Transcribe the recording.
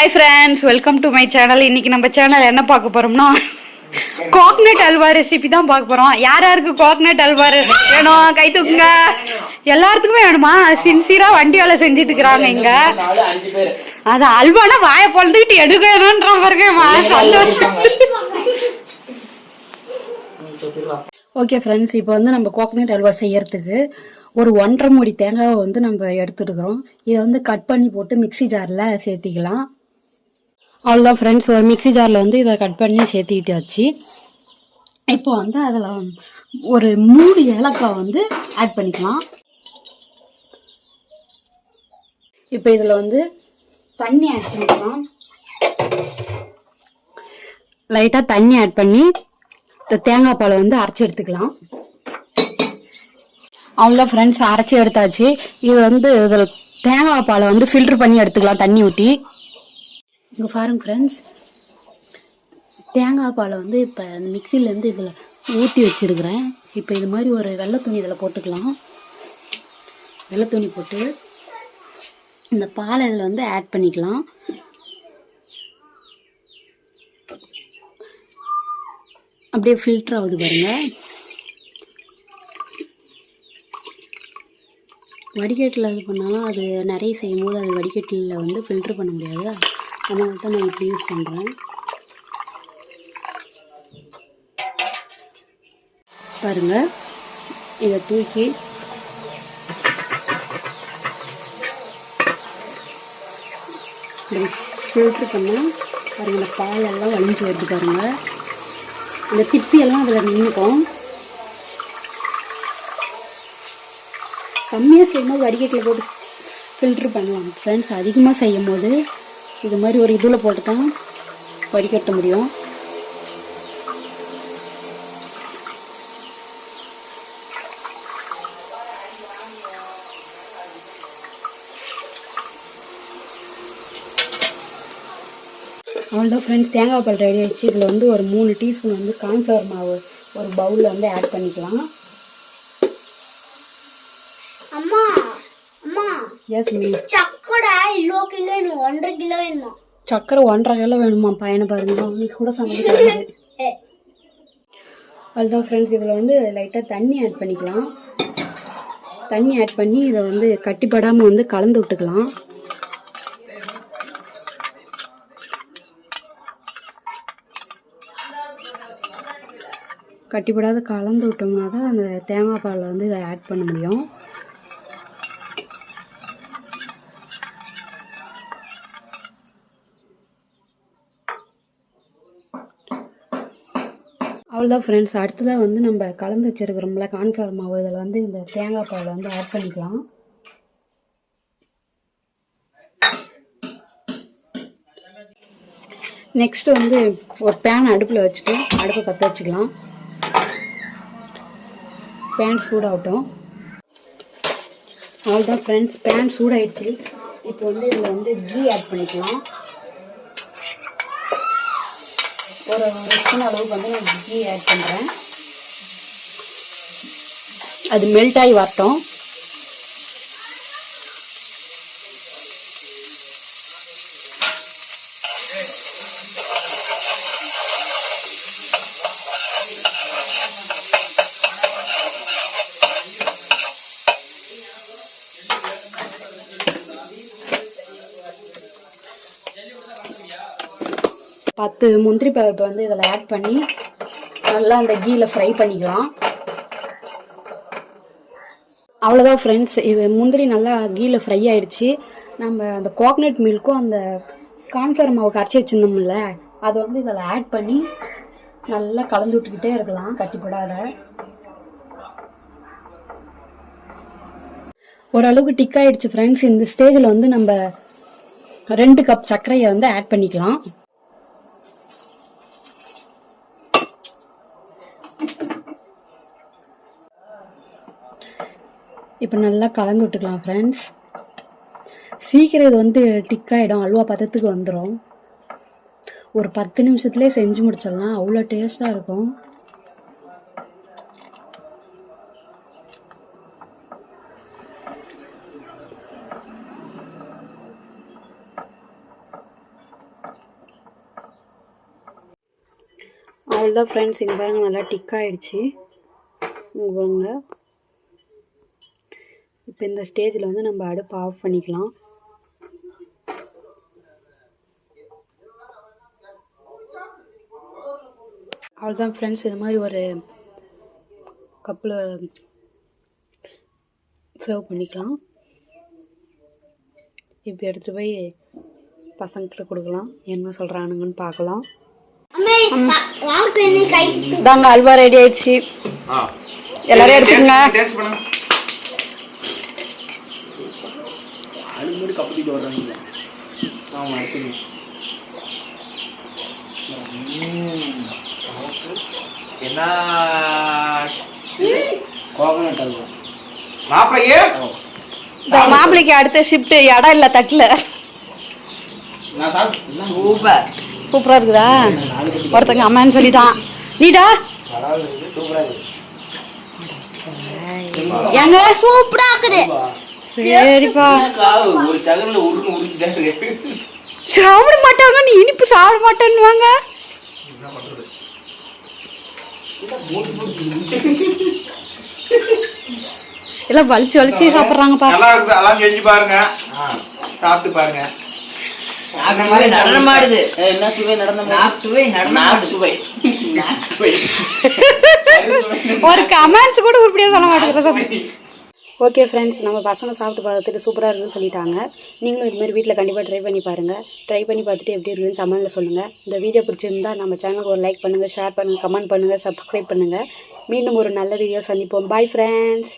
Hi friends, welcome to my channel. இன்னைக்கு நம்ம channel என்ன பார்க்க போறோம்னா கோகனட் அல்வா ரெசிபி தான் பார்க்க போறோம். யார் யாருக்கு கோகனட் அல்வா வேணும் கை தூக்குங்க. எல்லாத்துக்குமே வேணுமா? சின்சியரா வண்டி வேலை செஞ்சுட்டு இருக்கிறாங்க இங்க. அது அல்வானா வாயை பொழுதுகிட்டு எடுக்கணும்ன்ற பாருங்க சந்தோஷம். ஓகே ஃப்ரெண்ட்ஸ், இப்போ வந்து நம்ம கோகனட் அல்வா செய்யறதுக்கு ஒரு 1.5 மூடி தேங்காவை வந்து நம்ம எடுத்துருக்கோம். இதை வந்து கட் பண்ணி போட்டு மிக்சி ஜாரில் சேர்த்திக்கலாம். அவ்வளோதான் ஃப்ரெண்ட்ஸ், ஒரு மிக்சி ஜாரில் வந்து இதை கட் பண்ணி சேர்த்திக்கிட்டாச்சு. இப்போ வந்து அதில் ஒரு 3 ஏலக்காய் வந்து ஆட் பண்ணிக்கலாம். இப்போ இதில் வந்து தண்ணி ஆட் பண்ணிக்கலாம். லைட்டாக தண்ணி ஆட் பண்ணி தேங்காய் பாலை வந்து அரைச்சி எடுத்துக்கலாம். அவ்வளோ ஃப்ரெண்ட்ஸ், அரைச்சி எடுத்தாச்சு. இது வந்து இதில் தேங்காய் பாலை வந்து ஃபில்ட்ரு பண்ணி எடுத்துக்கலாம் தண்ணி ஊற்றி. இங்கே பாருங்க ஃப்ரெண்ட்ஸ், தேங்காய் பாலை வந்து இப்போ மிக்சிலேருந்து இதில் ஊற்றி வச்சுருக்கிறேன். இப்போ இது மாதிரி ஒரு வெள்ளை துணி இதில் போட்டுக்கலாம். வெள்ளை துணி போட்டு இந்த பாலை இதில் வந்து ஆட் பண்ணிக்கலாம். அப்படியே ஃபில்டர் ஆகுது பாருங்கள். வடிகட்டில் இது பண்ணாலும் அது நிறைய செய்யும் போது அது வடிகட்டில் வந்து ஃபில்ட்ரு பண்ண முடியாது. அதனால தான் நான் இப்படி யூஸ் பண்ணுறேன். பாருங்கள், இதை தூக்கி ஃபில்ட்ரு பண்ணால் பாருங்கள், இந்த பாலெல்லாம் வலிஞ்சு வருது பாருங்கள். இந்த திப்பியெல்லாம் அதில் நின்றுக்கும். கம்மியாக செய்யும்போது வடிகட்டில் போட்டு ஃபில்ட்ரு பண்ணலாம் ஃப்ரெண்ட்ஸ். அதிகமாக செய்யும் போது இது மாதிரி ஒரு இதில் போட்டு தான் வடிகட்ட முடியும். அவ்வளோதான் ஃப்ரெண்ட்ஸ், தேங்காய் பால் ரெடி ஆகிடுச்சு. இதில் வந்து ஒரு 3 டீஸ்பூன் வந்து கார்ன்ஃப்ளவர் மாவு ஒரு பவுலில் வந்து ஆட் பண்ணிக்கலாம். சக்கரை 1.5 கிலோ வேணுமா? சக்கரை 1.5 கிலோ வேணுமா? பையனை பாருங்க, அவனுக்கு கூட சமைக்கிறது. அதுதான் ஃப்ரெண்ட்ஸ், இதில் வந்து லைட்டாக தண்ணி ஆட் பண்ணிக்கலாம். தண்ணி ஆட் பண்ணி இதை வந்து கட்டிப்படாமல் வந்து கலந்து விட்டுக்கலாம். கட்டிப்படாத கலந்து விட்டோம்னா தான் அந்த தேங்காய் பாலில் வந்து இதை ஆட் பண்ண முடியும். அவ்வளோதான் ஃப்ரெண்ட்ஸ், அடுத்ததாக வந்து நம்ம கலந்து வச்சுருக்கிறோம்ல கார்ன்ஃப்ளவர் மாவு, இதில் வந்து இந்த தேங்காய் பாலை வந்து ஆட் பண்ணிக்கலாம். நெக்ஸ்ட் வந்து ஒரு பேன் அடுப்பில் வச்சுட்டு அடுப்பை பற்ற வச்சுக்கலாம். பேன் சூடாகட்டும். அவ்வளோதான் ஃப்ரெண்ட்ஸ், பேன் சூடாயிடுச்சு. இப்போ வந்து இதில் வந்து கீ ஆட் பண்ணிக்கலாம். ஒரு ஸ்பூன் அளவுக்கு வந்து நான் கீ ஆட் பண்ணுறேன். அது மெல்ட் ஆகி வரட்டும். பத்து முந்திரி பருப்பு வந்து இதில் ஆட் பண்ணி நல்லா அந்த கீயில் ஃப்ரை பண்ணிக்கலாம். அவ்வளோதான் ஃப்ரெண்ட்ஸ், இது முந்திரி நல்லா கீயில் ஃப்ரை ஆயிடுச்சு. நம்ம அந்த கோகனட் மில்க்கும் அந்த கார்ன்ஃப்ளவர் மாவு கரைச்சி வச்சுருந்தோம்ல, அதை வந்து இதில் ஆட் பண்ணி நல்லா கலந்து விட்டுக்கிட்டே இருக்கலாம் கட்டிப்படாத. ஓரளவுக்கு டிக் ஆயிடுச்சு ஃப்ரெண்ட்ஸ். இந்த ஸ்டேஜில் வந்து நம்ம 2 கப் சர்க்கரையை வந்து ஆட் பண்ணிக்கலாம். இப்போ நல்லா கலந்து விட்டுக்கலாம் ஃப்ரெண்ட்ஸ். சீக்கிரம் இது வந்து டிக் ஆகிடும், அல்வா பதத்துக்கு வந்துடும். ஒரு 10 நிமிஷத்துலேயே செஞ்சு முடிச்சிடலாம், அவ்வளோ டேஸ்ட்டாக இருக்கும். அவ்வளோதான் ஃப்ரெண்ட்ஸ், இங்கே பாருங்கள் நல்லா டிக் ஆகிடுச்சு. இங்கே பாருங்க. இப்போ இந்த ஸ்டேஜில் வந்து நம்ம அடுப்பு ஆஃப் பண்ணிக்கலாம். அவ்வளோதான் ஃப்ரெண்ட்ஸ், இது மாதிரி ஒரு கப்பில் சர்வ் பண்ணிக்கலாம். இப்போ எடுத்துகிட்டு போய் பசங்கிட்ட கொடுக்கலாம், என்ன சொல்கிறானுங்கன்னு பார்க்கலாம். தாங்க அல்வா ரெடி ஆயிடுச்சு, எல்லாரும் எடுத்துக்கோங்க. மாப்பிள்ளைக்கு அடுத்த ஷிஃப்ட் இடம் இல்ல தட்டுல. சூப்பரா இருக்குதா? ஒருத்தங்க அம்மான்னு சொல்லிட்டான். நீடா எங்க சூப்பரா இருக்குது. சரிப்பா, சாப்பிட மாட்டாங்க, நீ இனிப்பு சாப்பிட மாட்டேன்னு வாங்க. எல்லாம் வலிச்சு வலிச்சு சாப்பிடுறாங்கப்பா. நல்லா இருக்குது, எல்லாம் செஞ்சு பாருங்க, சாப்பிட்டு பாருங்க. நடனமாடுது. என்ன சுவை? சுவை. ஒரு கமெண்ட்ஸ் கூட உருப்படியா சொல்ல மாட்டேங்குது. ஓகே ஃப்ரெண்ட்ஸ், நம்ம பசங்க சாப்பிட்டு பார்த்துட்டு சூப்பராக இருக்குன்னு சொல்லிட்டாங்க. நீங்களும் இது மாதிரி வீட்டில் கண்டிப்பாக ட்ரை பண்ணி பாருங்கள். ட்ரை பண்ணி பார்த்துட்டு எப்படி இருக்குன்னு கமெண்ட்டில் சொல்லுங்கள். இந்த வீடியோ பிடிச்சிருந்தா நம்ம சேனலுக்கு ஒரு லைக் பண்ணுங்கள், ஷேர் பண்ணுங்கள், கமெண்ட் பண்ணுங்கள், சப்ஸ்கிரைப் பண்ணுங்கள். மீண்டும் ஒரு நல்ல வீடியோ சந்திப்போம். Bye friends.